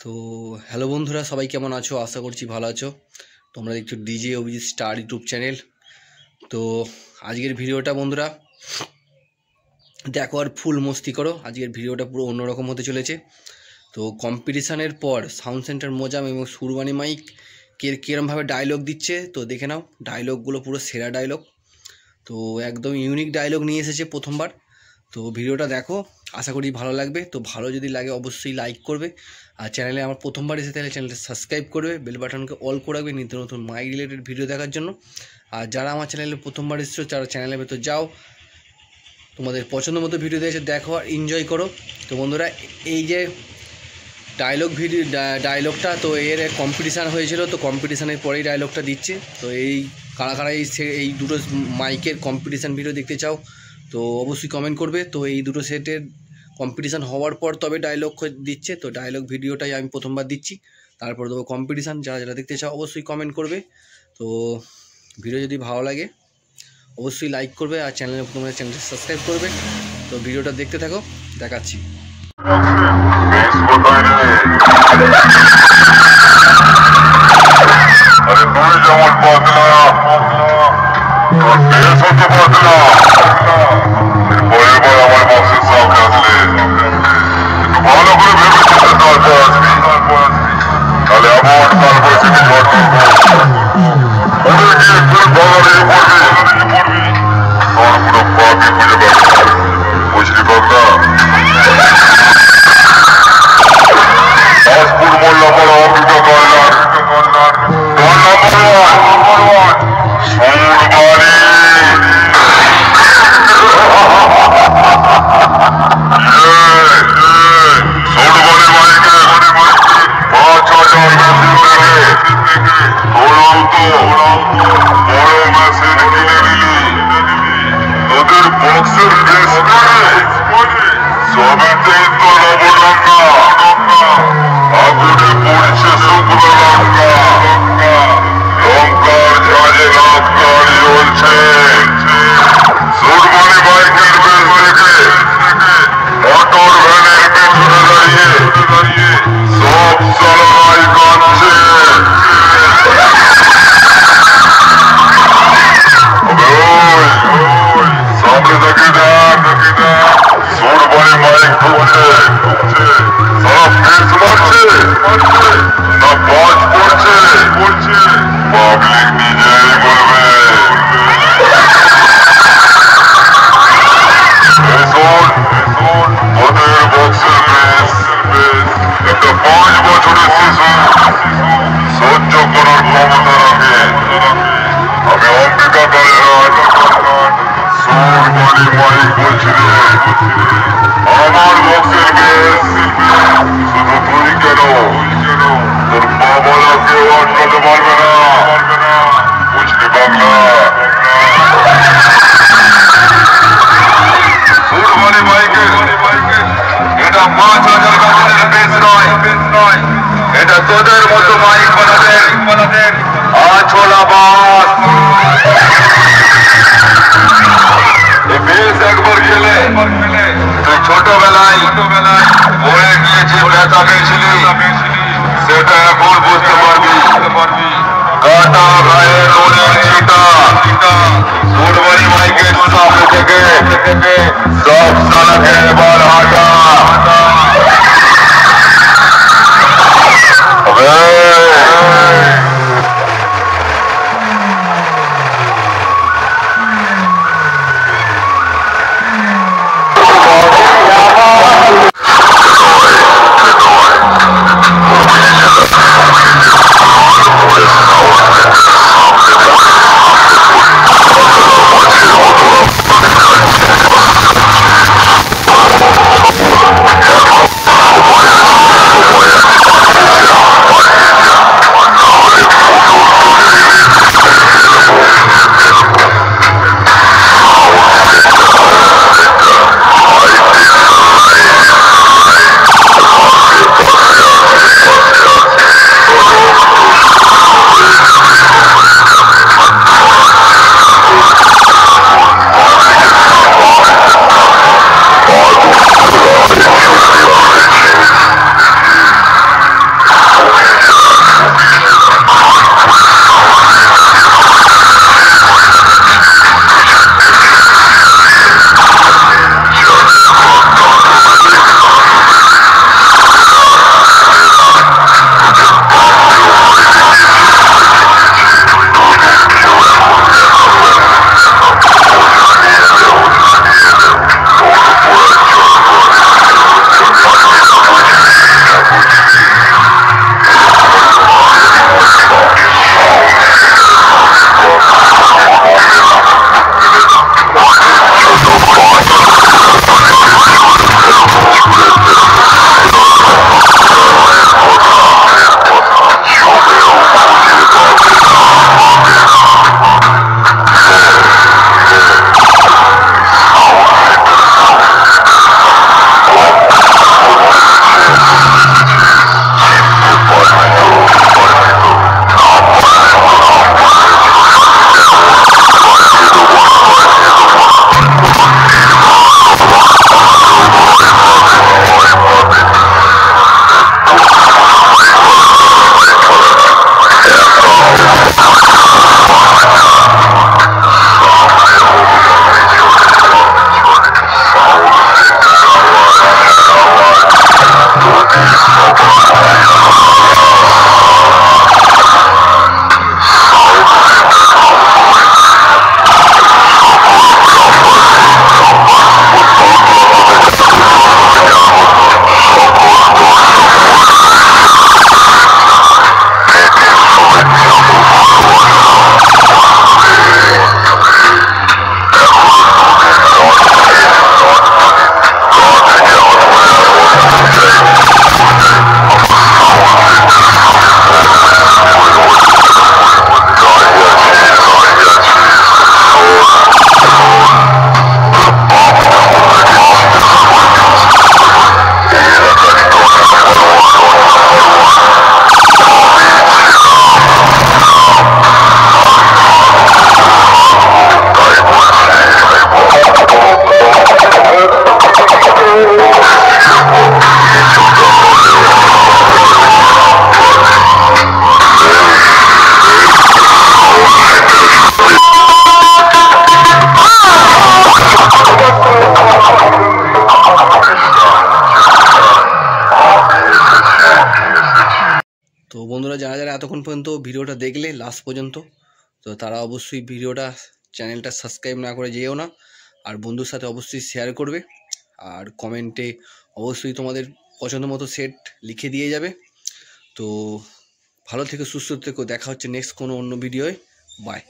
তো হ্যালো বন্ধুরা, সবাই কেমন আছো? আশা করছি ভালো আছো। তোমরা দেখছো DJ Abhijit star YouTube channel. তো আজকের ভিডিওটা বন্ধুরা দেখো আর ফুল মস্তি করো। আজকের ভিডিওটা পুরো অন্যরকম হতে চলেছে। তো কম্পিটিশানের পর সাউন্ড সেন্টার মোজাম এবং সুরবানি মাইক কিরমভাবে ডায়লগ দিচ্ছে তো দেখে নাও। ডায়লগগুলো পুরো সেরা ডায়লগ, তো একদম ইউনিক ডায়লগ নিয়ে এসেছে প্রথমবার। তো ভিডিওটা দেখো, আশা করি ভালো লাগবে। তো ভালো যদি লাগে অবশ্যই লাইক করবে, আর চ্যানেলে আমার প্রথমবার এসে তাহলে চ্যানেলটা সাবস্ক্রাইব করবে, বেল বাটনকে অল করে রাখবে নিত্য নতুন মাইক রিলেটেড ভিডিও দেখার জন্য। আর যারা আমার চ্যানেলে প্রথমবার এসেছো তারা চ্যানেলের ভেতর যাও, তোমাদের পছন্দ মতো ভিডিও দিয়েছে দেখো আর এনজয় করো। তো বন্ধুরা, এই যে ডায়লগটা তো এর কম্পিটিশান হয়েছিল, তো কম্পিটিশানের পরেই ডায়লগটা দিচ্ছে। তো এই কারা এই দুটো মাইকের কম্পিটিশান ভিডিও দেখতে চাও তো অবশ্যই কমেন্ট করবে। তো এই দুটো সেটের কম্পিটিশান হওয়ার পর তবে ডায়লগ দিচ্ছে, তো ডায়লগ ভিডিওটাই আমি প্রথমবার দিচ্ছি, তারপর দেবো কম্পিটিশান। যারা দেখতে চাও অবশ্যই কমেন্ট করবে। তো ভিডিও যদি ভালো লাগে অবশ্যই লাইক করবে, আর তোমাদের চ্যানেলটা সাবস্ক্রাইব করবে। তো ভিডিওটা দেখতে থাকো, দেখাচ্ছি। আমার বক্সের বেশ শুধু তুই কেন, তোর বাবারা কেউ আটকাতে পারবে না, বুঝলি বাংলা? সুরবানি মাইকের এটা ৫,০০০ গাছের বেশ নয়, এটা তোদের মতো মাইক বানাদের আছোলা বাস। বেশ একবার গেলে তুই ছোটবেলায় মরে গিয়েছে, ব্যথা পেয়েছিলি, সেটা এখন বুঝতে পারবি। কাটা গায়ে নুনের ছিটা সুরবানি মাইকের সামনে থেকে সব সালাকে এবার হাঁটা। তো বন্ধুরা, যারা যারা এতক্ষণ পর্যন্ত ভিডিওটা দেখলে লাস্ট পর্যন্ত, তো তারা অবশ্যই ভিডিওটা চ্যানেলটা সাবস্ক্রাইব না করে যেও না, আর বন্ধুর সাথে অবশ্যই শেয়ার করবে, আর কমেন্টে অবশ্যই তোমাদের পছন্দ মতো সেট লিখে দিয়ে যাবে। তো ভালো থেকে সুস্থ থেকো, দেখা হচ্ছে নেক্সট কোনো অন্য ভিডিওয়। বাই।